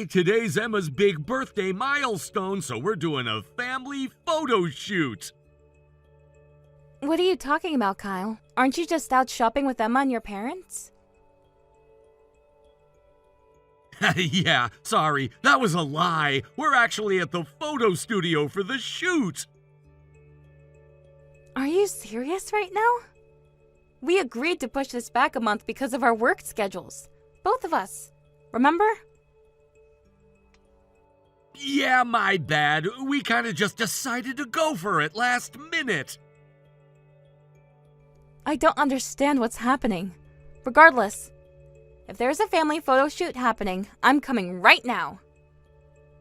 Hey, today's Emma's big birthday milestone, so we're doing a family photo shoot. What are you talking about, Kyle? Aren't you just out shopping with Emma and your parents? Yeah, sorry, that was a lie. We're actually at the photo studio for the shoot. Are you serious right now? We agreed to push this back a month because of our work schedules. Both of us. Remember? Yeah, my bad. We kinda just decided to go for it last minute. I don't understand what's happening. Regardless, if there's a family photo shoot happening, I'm coming right now.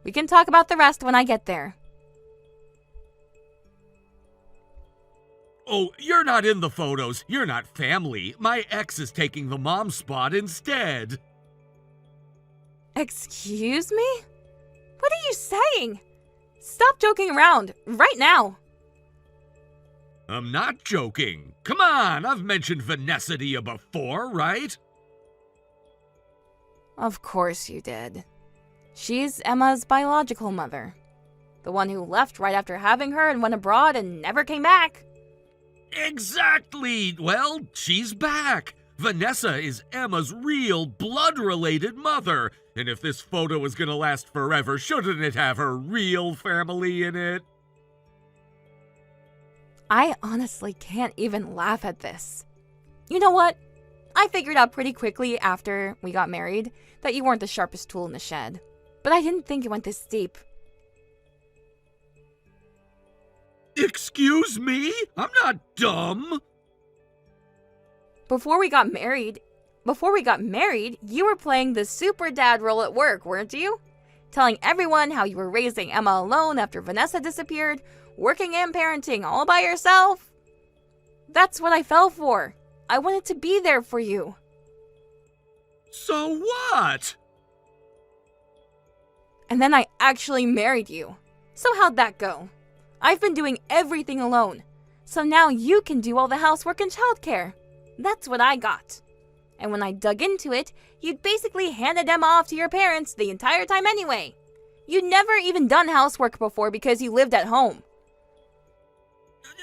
We can talk about the rest when I get there. Oh, you're not in the photos. You're not family. My ex is taking the mom spot instead. Excuse me? What are you saying? Stop joking around, right now. I'm not joking. Come on, I've mentioned Vanessa to you before, right? Of course you did. She's Emma's biological mother. The one who left right after having her and went abroad and never came back. Exactly! Well, she's back. Vanessa is Emma's real blood-related mother. And if this photo is gonna last forever, shouldn't it have her real family in it? I honestly can't even laugh at this. You know what? I figured out pretty quickly after we got married that you weren't the sharpest tool in the shed. But I didn't think it went this deep. Excuse me? I'm not dumb. Before we got married, you were playing the super dad role at work, weren't you? Telling everyone how you were raising Emma alone after Vanessa disappeared, working and parenting all by yourself. That's what I fell for. I wanted to be there for you. So what? And then I actually married you. So how'd that go? I've been doing everything alone. So now you can do all the housework and childcare. That's what I got. And when I dug into it, you'd basically handed Emma off to your parents the entire time anyway. You'd never even done housework before because you lived at home.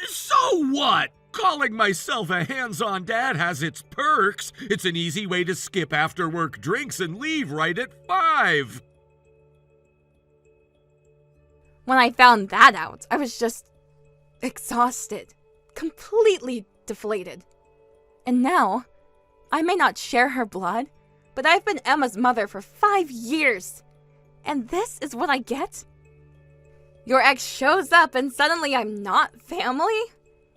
So what? Calling myself a hands-on dad has its perks. It's an easy way to skip after-work drinks and leave right at 5. When I found that out, I was just exhausted, completely deflated. And now, I may not share her blood, but I've been Emma's mother for 5 years. And this is what I get? Your ex shows up and suddenly I'm not family?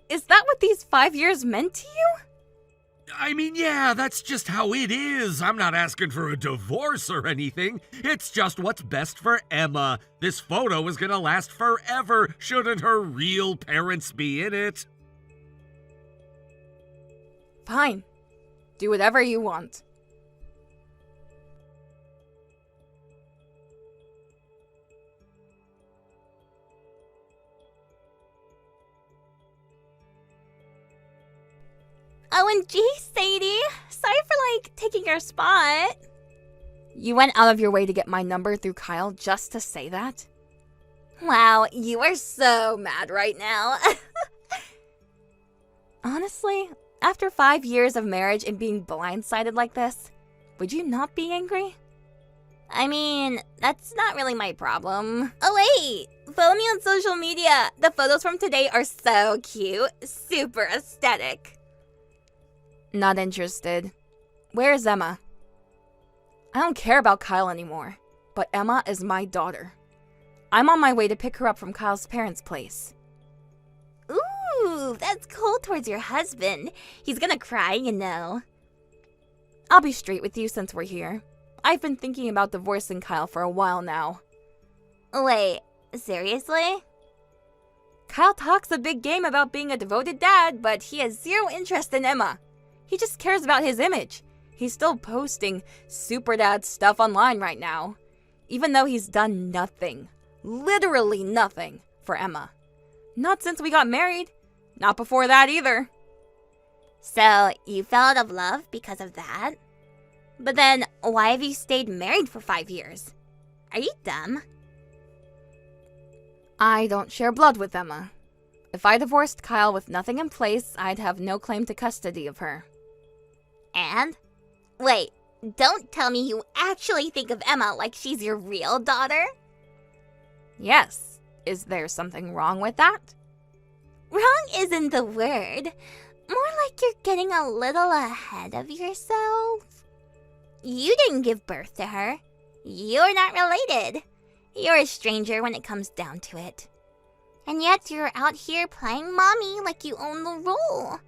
Is that what these 5 years meant to you? I mean, yeah, that's just how it is. I'm not asking for a divorce or anything. It's just what's best for Emma. This photo is gonna last forever. Shouldn't her real parents be in it? Fine. Do whatever you want. OMG, Sadie. Sorry for, taking your spot. You went out of your way to get my number through Kyle just to say that? Wow, you are so mad right now. Honestly, after 5 years of marriage and being blindsided like this, would you not be angry? I mean, that's not really my problem. Oh wait, follow me on social media. The photos from today are so cute, super aesthetic. Not interested. Where's Emma? I don't care about Kyle anymore, but Emma is my daughter. I'm on my way to pick her up from Kyle's parents' place. Ooh, that's cold towards your husband. He's gonna cry, you know. I'll be straight with you since we're here. I've been thinking about divorcing Kyle for a while now. Wait, seriously? Kyle talks a big game about being a devoted dad, but he has zero interest in Emma. He just cares about his image. He's still posting super dad stuff online right now, even though he's done nothing, literally nothing, for Emma. Not since we got married. Not before that either. So, you fell out of love because of that? But then, why have you stayed married for 5 years? Are you dumb? I don't share blood with Emma. If I divorced Kyle with nothing in place, I'd have no claim to custody of her. And? Wait, don't tell me you actually think of Emma like she's your real daughter? Yes. Is there something wrong with that? Wrong isn't the word. More like you're getting a little ahead of yourself. You didn't give birth to her. You're not related. You're a stranger when it comes down to it. And yet you're out here playing mommy like you own the role.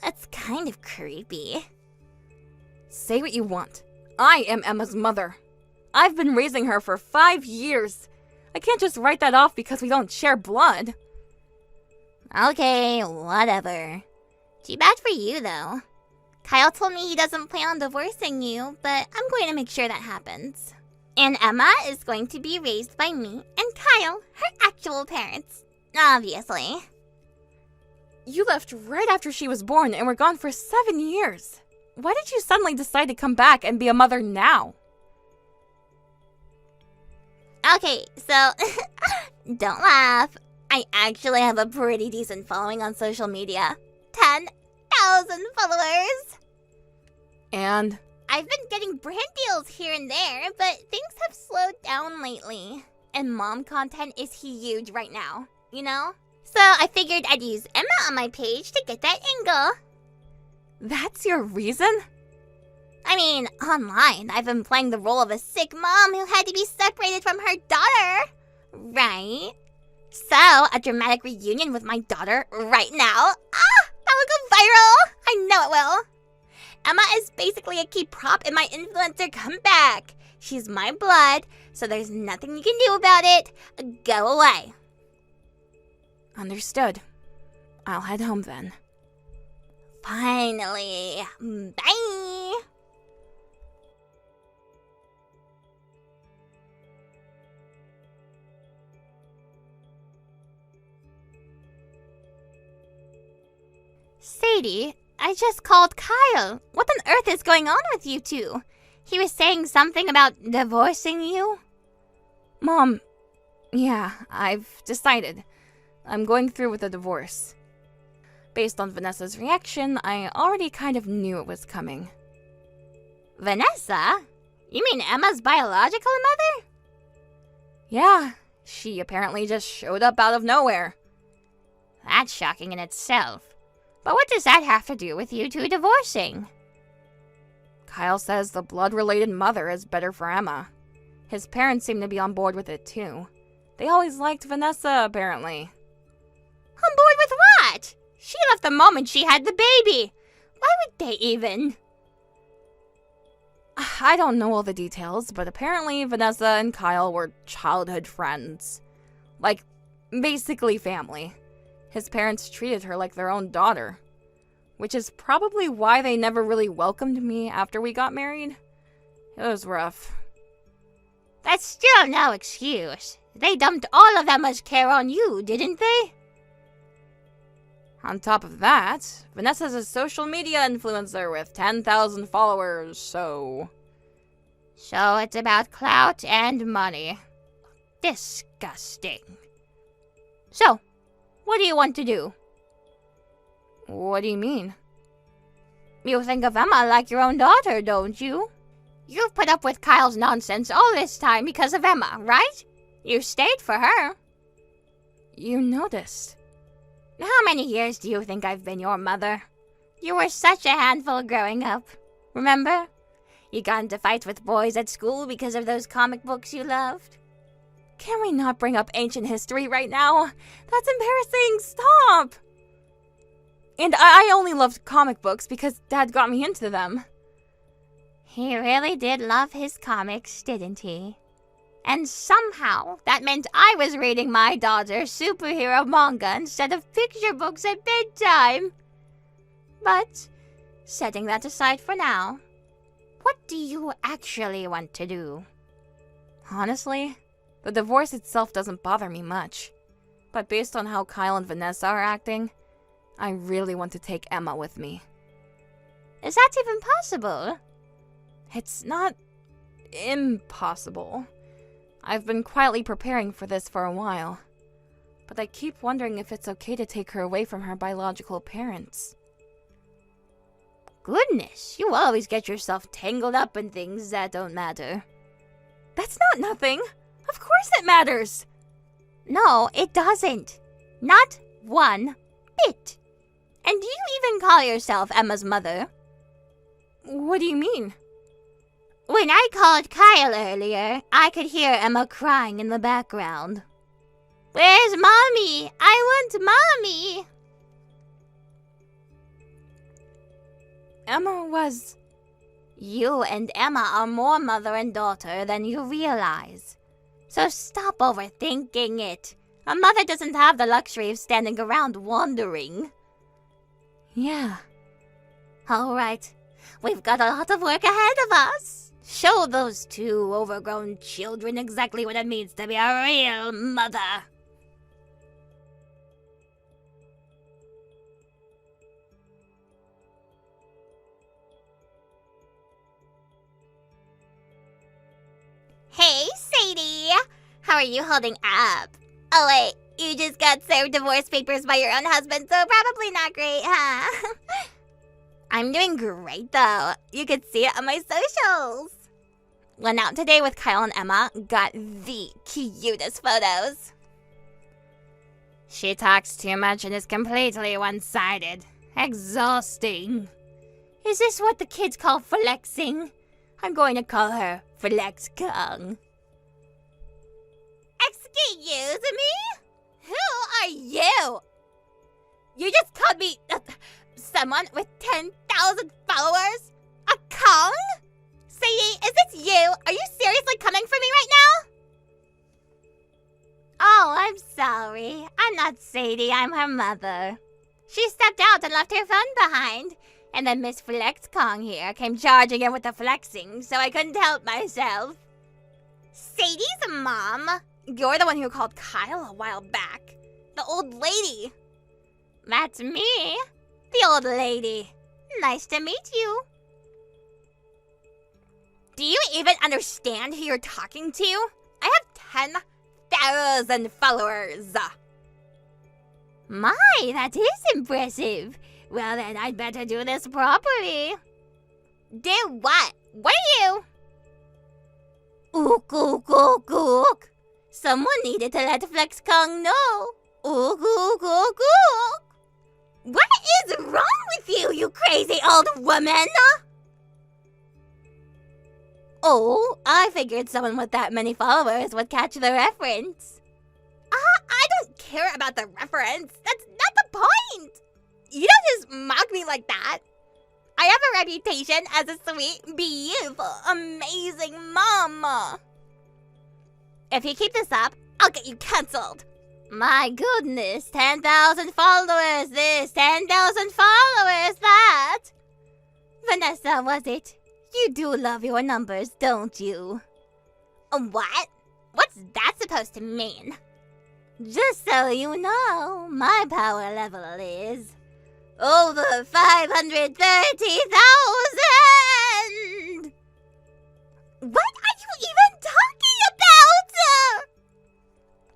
That's kind of creepy. Say what you want. I am Emma's mother. I've been raising her for 5 years. I can't just write that off because we don't share blood. Okay, whatever. Too bad for you, though. Kyle told me he doesn't plan on divorcing you, but I'm going to make sure that happens. And Emma is going to be raised by me and Kyle, her actual parents. Obviously. You left right after she was born and were gone for 7 years. Why did you suddenly decide to come back and be a mother now? Okay, so don't laugh. I actually have a pretty decent following on social media. 10,000 followers. And? I've been getting brand deals here and there, but things have slowed down lately. And mom content is huge right now, you know? So I figured I'd use Emma on my page to get that angle. That's your reason? I mean, online, I've been playing the role of a sick mom who had to be separated from her daughter. Right? So, a dramatic reunion with my daughter right now. That will go viral. I know it will. Emma is basically a key prop in my influencer comeback. She's my blood, so there's nothing you can do about it. Go away. Understood. I'll head home then. Finally. Bye. Sadie, I just called Kyle. What on earth is going on with you two? He was saying something about divorcing you? Mom, yeah, I've decided. I'm going through with the divorce. Based on Vanessa's reaction, I already kind of knew it was coming. Vanessa? You mean Emma's biological mother? Yeah, she apparently just showed up out of nowhere. That's shocking in itself. But what does that have to do with you two divorcing? Kyle says the blood-related mother is better for Emma. His parents seem to be on board with it too. They always liked Vanessa, apparently. On board with what? She left the moment she had the baby. Why would they even? I don't know all the details, but apparently Vanessa and Kyle were childhood friends. Like, basically family. His parents treated her like their own daughter. Which is probably why they never really welcomed me after we got married. It was rough. That's still no excuse. They dumped all of Emma's care on you, didn't they? On top of that, Vanessa's a social media influencer with 10,000 followers, so... So it's about clout and money. Disgusting. So, what do you want to do? What do you mean? You think of Emma like your own daughter, don't you? You've put up with Kyle's nonsense all this time because of Emma, right? You stayed for her. You noticed. How many years do you think I've been your mother? You were such a handful growing up. Remember? You got into fights with boys at school because of those comic books you loved. Can we not bring up ancient history right now? That's embarrassing. Stop! And I only loved comic books because Dad got me into them. He really did love his comics, didn't he? And somehow, that meant I was reading my daughter superhero manga instead of picture books at bedtime. But, setting that aside for now, what do you actually want to do? Honestly, the divorce itself doesn't bother me much. But based on how Kyle and Vanessa are acting, I really want to take Emma with me. Is that even possible? It's not impossible. I've been quietly preparing for this for a while, but I keep wondering if it's okay to take her away from her biological parents. Goodness, you always get yourself tangled up in things that don't matter. That's not nothing. Of course it matters. No, it doesn't. Not one bit. And do you even call yourself Emma's mother? What do you mean? When I called Kyle earlier, I could hear Emma crying in the background. Where's Mommy? I want Mommy! Emma was... You and Emma are more mother and daughter than you realize. So stop overthinking it. A mother doesn't have the luxury of standing around wondering. Yeah. All right. We've got a lot of work ahead of us. Show those two overgrown children exactly what it means to be a real mother. Hey, Sadie! How are you holding up? Oh wait, you just got served divorce papers by your own husband, so probably not great, huh? I'm doing great though. You could see it on my socials. Went out today with Kyle and Emma, got the cutest photos. She talks too much and is completely one-sided. Exhausting. Is this what the kids call flexing? I'm going to call her Flex Kong. Excuse me? Who are you? You just called me someone with 10,000 followers? A Kong? Sadie, is this you? Are you seriously coming for me right now? Oh, I'm sorry. I'm not Sadie, I'm her mother. She stepped out and left her phone behind. And then Miss Flex Kong here came charging in with the flexing, so I couldn't help myself. Sadie's mom? You're the one who called Kyle a while back. The old lady. That's me. The old lady. Nice to meet you. Do you even understand who you're talking to? I have 10,000 followers. My, that is impressive. Well then, I'd better do this properly. Do what? What are you? Ook, ook, ook, ook. Someone needed to let Flex Kong know. Ook, ook, ook, ook. What is wrong with you, you crazy old woman? Oh, I figured someone with that many followers would catch the reference. I don't care about the reference. That's not the point. You don't just mock me like that. I have a reputation as a sweet, beautiful, amazing mom. If you keep this up, I'll get you cancelled. My goodness, 10,000 followers this, 10,000 followers that. Vanessa, was it? You do love your numbers, don't you? What? What's that supposed to mean? Just so you know, my power level is over 530,000! What are you even talking about?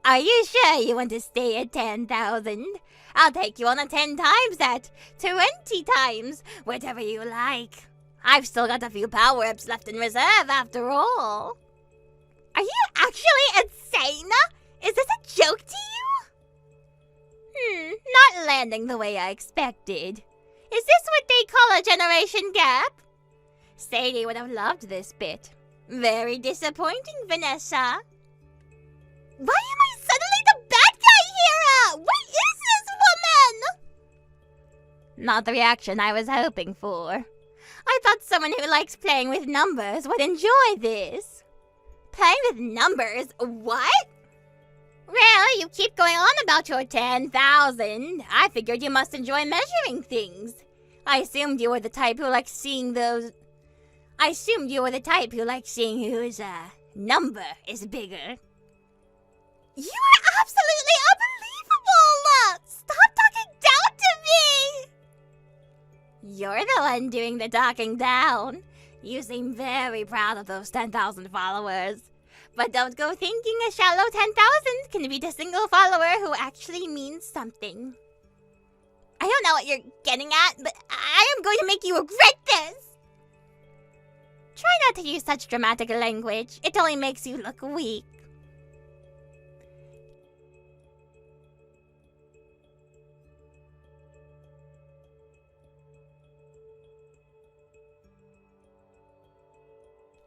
Are you sure you want to stay at 10,000? I'll take you on a 10 times that, 20 times, whatever you like. I've still got a few power-ups left in reserve after all. Are you actually insane? Is this a joke to you? Not landing the way I expected. Is this what they call a generation gap? Sadie would have loved this bit. Very disappointing, Vanessa. Why am I suddenly the bad guy here? What is this woman? Not the reaction I was hoping for. I thought someone who likes playing with numbers would enjoy this. Playing with numbers? What? Well, you keep going on about your 10,000. I figured you must enjoy measuring things. I assumed you were the type who likes seeing whose number is bigger. You are absolutely unbelievable! Stop talking down to me! You're the one doing the talking down. You seem very proud of those 10,000 followers. But don't go thinking a shallow 10,000 can beat a single follower who actually means something. I don't know what you're getting at, but I am going to make you regret this! Try not to use such dramatic language. It only makes you look weak.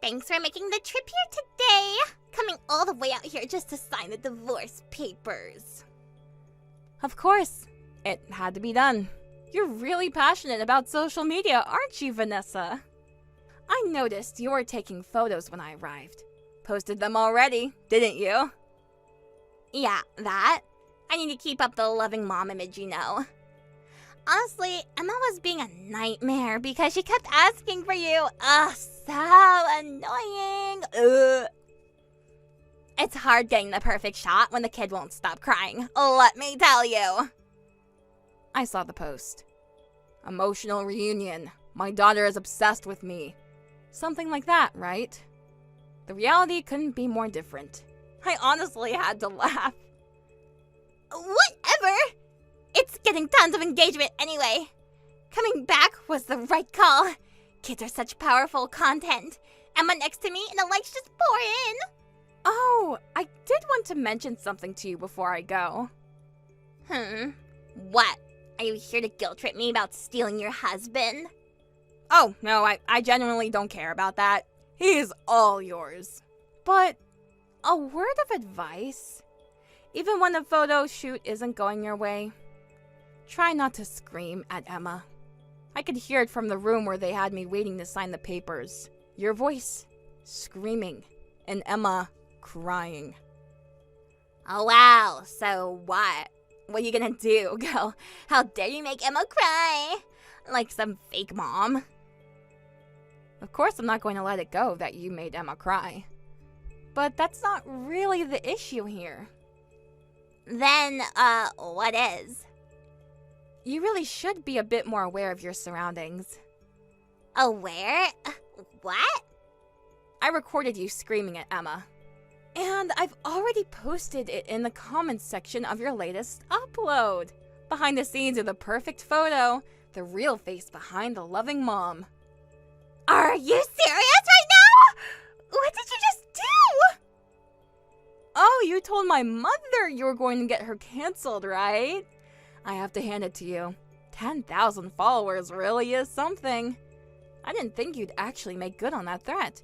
Thanks for making the trip here today. Coming all the way out here just to sign the divorce papers. Of course. It had to be done. You're really passionate about social media, aren't you, Vanessa? I noticed you were taking photos when I arrived. Posted them already, didn't you? Yeah, that. I need to keep up the loving mom image, you know. Honestly, Emma was being a nightmare because she kept asking for you. Ugh, so annoying. Ugh. It's hard getting the perfect shot when the kid won't stop crying, let me tell you. I saw the post. Emotional reunion. My daughter is obsessed with me. Something like that, right? The reality couldn't be more different. I honestly had to laugh. Whatever! It's getting tons of engagement anyway. Coming back was the right call. Kids are such powerful content. Emma next to me and the likes just pour in. Oh, I did want to mention something to you before I go. What? Are you here to guilt trip me about stealing your husband? Oh, no, I genuinely don't care about that. He is all yours. But a word of advice? Even when a photo shoot isn't going your way, try not to scream at Emma. I could hear it from the room where they had me waiting to sign the papers. Your voice screaming and Emma crying. Oh wow, so what? What are you gonna do? Go, how dare you make Emma cry? Like some fake mom. Of course I'm not going to let it go that you made Emma cry. But that's not really the issue here. Then, what is? You really should be a bit more aware of your surroundings. Aware? What? I recorded you screaming at Emma. And I've already posted it in the comments section of your latest upload. Behind the scenes of the perfect photo, the real face behind the loving mom. Are you serious right now? What did you just do? Oh, you told my mother you were going to get her canceled, right? I have to hand it to you. 10,000 followers really is something. I didn't think you'd actually make good on that threat.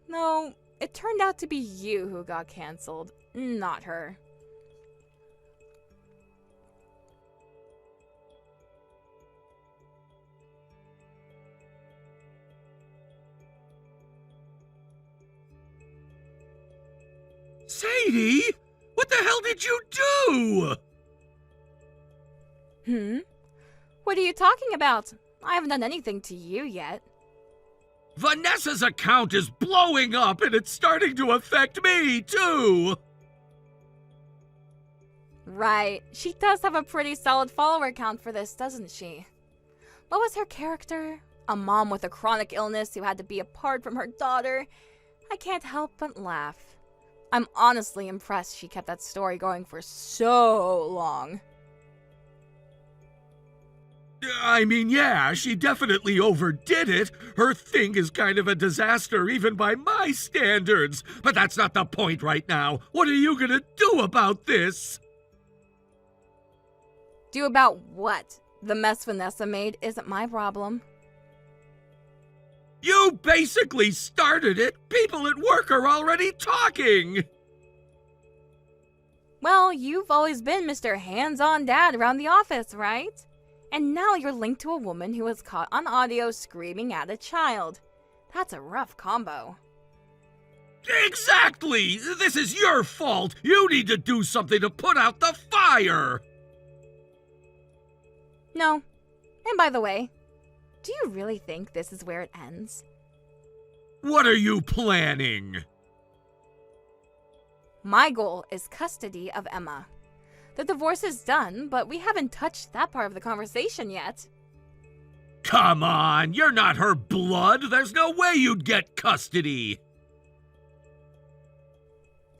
No, it turned out to be you who got canceled, not her. Sadie, what the hell did you do? What are you talking about? I haven't done anything to you yet. Vanessa's account is blowing up and it's starting to affect me, too! Right, she does have a pretty solid follower count for this, doesn't she? What was her character? A mom with a chronic illness who had to be apart from her daughter? I can't help but laugh. I'm honestly impressed she kept that story going for so long. I mean, yeah, she definitely overdid it. Her thing is kind of a disaster even by my standards. But that's not the point right now. What are you gonna do about this? Do about what? The mess Vanessa made isn't my problem. You basically started it. People at work are already talking. Well, you've always been Mr. Hands-on Dad around the office, right? And now you're linked to a woman who was caught on audio screaming at a child. That's a rough combo. Exactly! This is your fault! You need to do something to put out the fire! No. And by the way, do you really think this is where it ends? What are you planning? My goal is custody of Emma. The divorce is done, but we haven't touched that part of the conversation yet. Come on, you're not her blood. There's no way you'd get custody.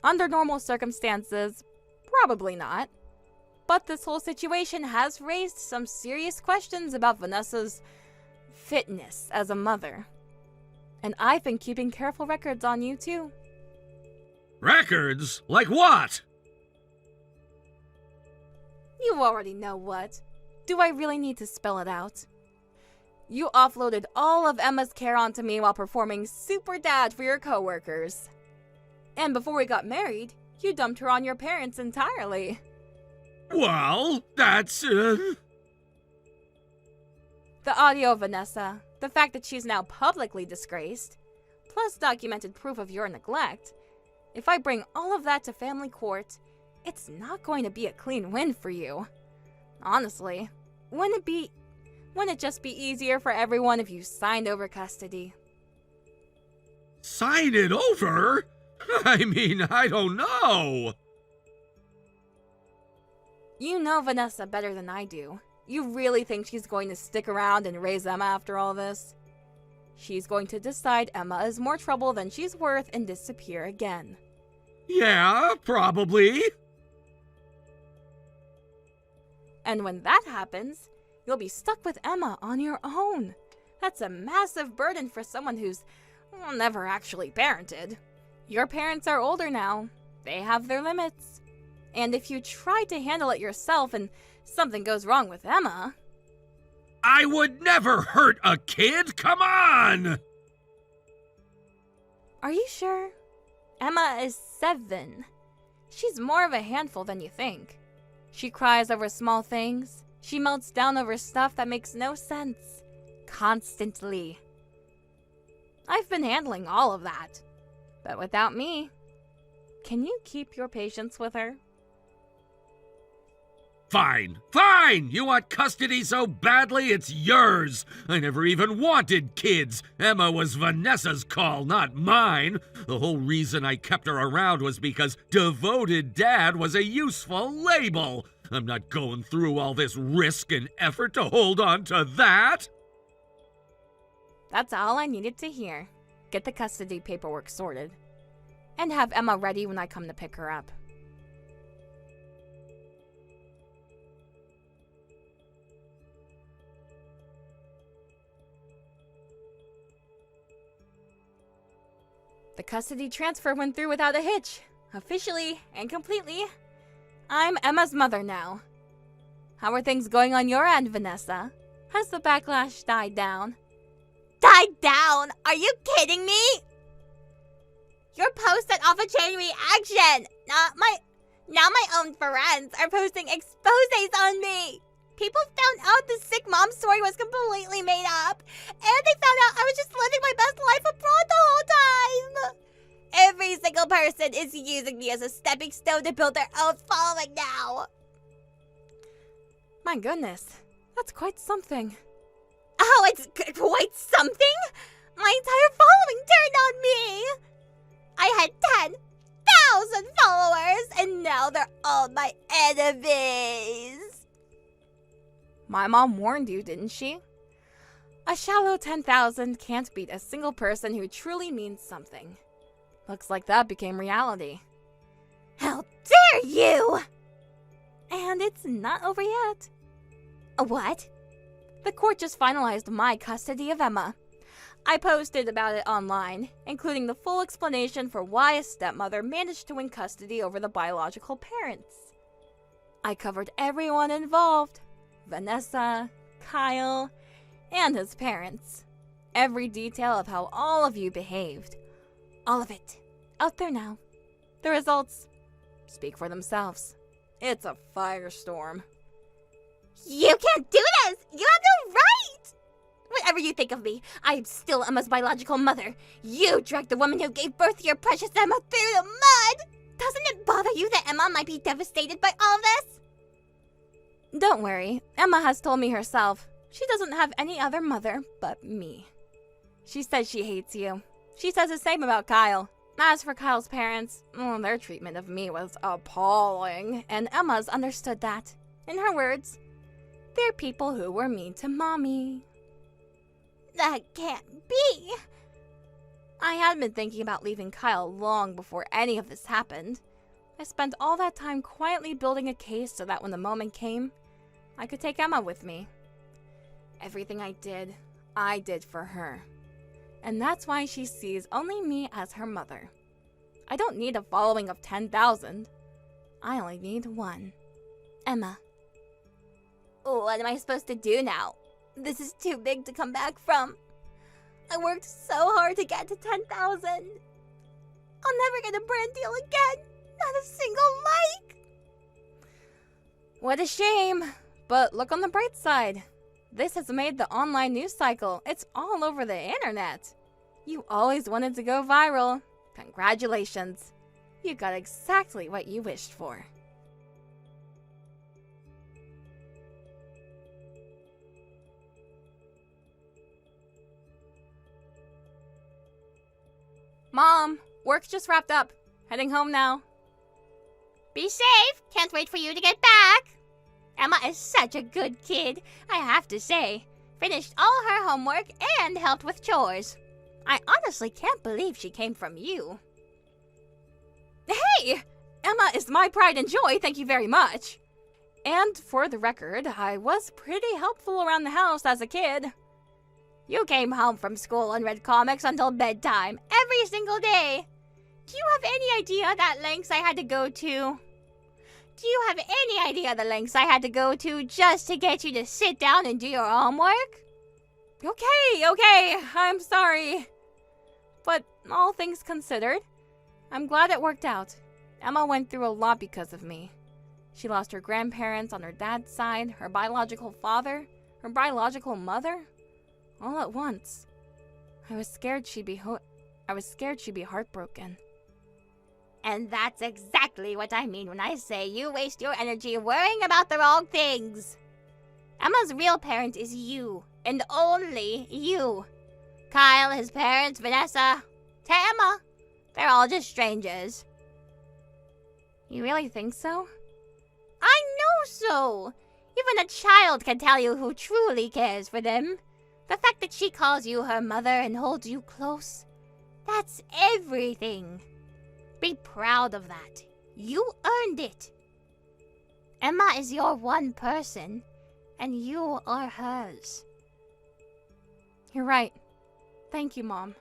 Under normal circumstances, probably not. But this whole situation has raised some serious questions about Vanessa's fitness as a mother. And I've been keeping careful records on you too. Records? Like what? You already know what. Do I really need to spell it out? You offloaded all of Emma's care onto me while performing super dad for your coworkers. And before we got married, you dumped her on your parents entirely. Well, that's, The audio of Vanessa, the fact that she's now publicly disgraced, plus documented proof of your neglect. If I bring all of that to family court, it's not going to be a clean win for you. Honestly, wouldn't it just be easier for everyone if you signed over custody? Sign it over? I mean, I don't know. You know Vanessa better than I do. You really think she's going to stick around and raise Emma after all this? She's going to decide Emma is more trouble than she's worth and disappear again. Yeah, probably. And when that happens, you'll be stuck with Emma on your own. That's a massive burden for someone who's never actually parented. Your parents are older now. They have their limits. And if you try to handle it yourself and something goes wrong with Emma... I would never hurt a kid, come on! Are you sure? Emma is 7. She's more of a handful than you think. She cries over small things. She melts down over stuff that makes no sense. Constantly. I've been handling all of that. But without me, can you keep your patience with her? Fine, fine! You want custody so badly, it's yours! I never even wanted kids! Emma was Vanessa's call, not mine! The whole reason I kept her around was because devoted dad was a useful label! I'm not going through all this risk and effort to hold on to that! That's all I needed to hear. Get the custody paperwork sorted. And have Emma ready when I come to pick her up. The custody transfer went through without a hitch. Officially and completely, I'm Emma's mother now. How are things going on your end, Vanessa? Has the backlash died down? Died down? Are you kidding me? Your post set off a chain reaction. Now my own friends are posting exposés on me. People found out the sick mom story was completely made up. And they found out I was just living my best life abroad the whole time. Every single person is using me as a stepping stone to build their own following now. My goodness, that's quite something. Oh, it's quite something? My entire following turned on me. I had 10,000 followers, and now they're all my enemies. My mom warned you, didn't she? A shallow 10,000 can't beat a single person who truly means something. Looks like that became reality. How dare you! And it's not over yet. What? The court just finalized my custody of Emma. I posted about it online, including the full explanation for why a stepmother managed to win custody over the biological parents. I covered everyone involved. Vanessa, Kyle, and his parents. Every detail of how all of you behaved. All of it. Out there now. The results speak for themselves. It's a firestorm. You can't do this! You have no right! Whatever you think of me, I am still Emma's biological mother. You dragged the woman who gave birth to your precious Emma through the mud! Doesn't it bother you that Emma might be devastated by all this? Don't worry, Emma has told me herself she doesn't have any other mother but me. She says she hates you. She says the same about Kyle. As for Kyle's parents, their treatment of me was appalling, and Emma's understood that. In her words, they're people who were mean to mommy. That can't be. I had been thinking about leaving Kyle long before any of this happened. I spent all that time quietly building a case so that when the moment came, I could take Emma with me. Everything I did for her. And that's why she sees only me as her mother. I don't need a following of 10,000. I only need one. Emma. What am I supposed to do now? This is too big to come back from. I worked so hard to get to 10,000. I'll never get a brand deal again. Not a single like. What a shame. But look on the bright side. This has made the online news cycle. It's all over the internet. You always wanted to go viral. Congratulations. You got exactly what you wished for. Mom, work just wrapped up. Heading home now. Be safe. Can't wait for you to get back. Emma is such a good kid, I have to say. Finished all her homework and helped with chores. I honestly can't believe she came from you. Hey! Emma is my pride and joy, thank you very much. And for the record, I was pretty helpful around the house as a kid. You came home from school and read comics until bedtime, every single day. Do you have any idea that lengths I had to go to? Do you have any idea the lengths I had to go to just to get you to sit down and do your homework? Okay, I'm sorry. But all things considered, I'm glad it worked out. Emma went through a lot because of me. She lost her grandparents on her dad's side, her biological father, her biological mother, all at once. I was scared she'd be heartbroken. And that's exactly what I mean when I say you waste your energy worrying about the wrong things. Emma's real parent is you, and only you. Kyle, his parents, Vanessa, to Emma, they're all just strangers. You really think so? I know so. Even a child can tell you who truly cares for them. The fact that she calls you her mother and holds you close, that's everything. Be proud of that. You earned it. Emma is your one person, and you are hers. You're right. Thank you, Mom.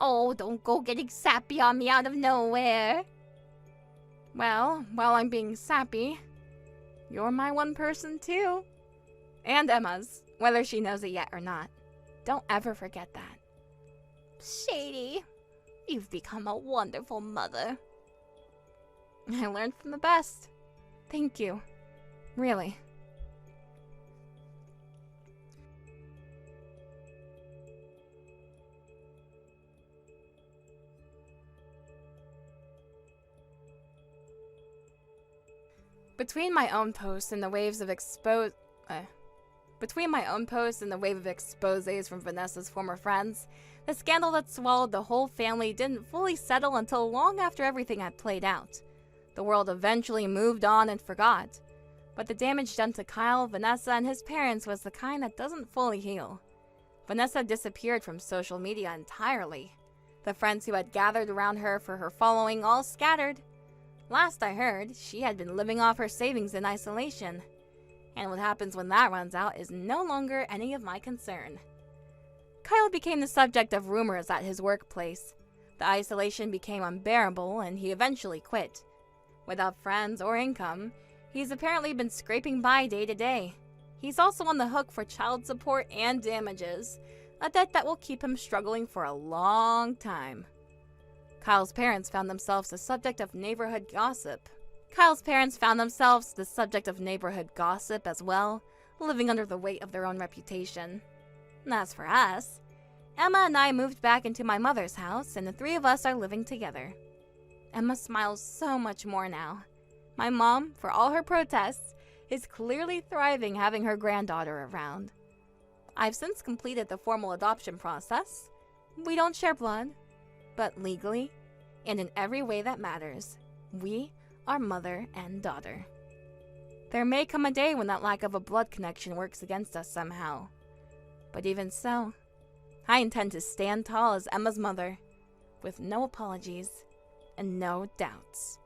Oh, don't go getting sappy on me out of nowhere. Well, while I'm being sappy, you're my one person too. And Emma's, whether she knows it yet or not. Don't ever forget that. Shady, you've become a wonderful mother. I learned from the best. Thank you. Really. Between my own posts and the wave of exposés from Vanessa's former friends, the scandal that swallowed the whole family didn't fully settle until long after everything had played out. The world eventually moved on and forgot. But the damage done to Kyle, Vanessa, and his parents was the kind that doesn't fully heal. Vanessa disappeared from social media entirely. The friends who had gathered around her for her following all scattered. Last I heard, she had been living off her savings in isolation. And what happens when that runs out is no longer any of my concern. Kyle became the subject of rumors at his workplace. The isolation became unbearable, and he eventually quit. Without friends or income, he's apparently been scraping by day to day. He's also on the hook for child support and damages, a debt that will keep him struggling for a long time. Kyle's parents found themselves the subject of neighborhood gossip. As well, living under the weight of their own reputation. As for us, Emma and I moved back into my mother's house, and the three of us are living together. Emma smiles so much more now. My mom, for all her protests, is clearly thriving having her granddaughter around. I've since completed the formal adoption process. We don't share blood, but legally, and in every way that matters, we are mother and daughter. There may come a day when that lack of a blood connection works against us somehow. But even so, I intend to stand tall as Emma's mother, with no apologies and no doubts.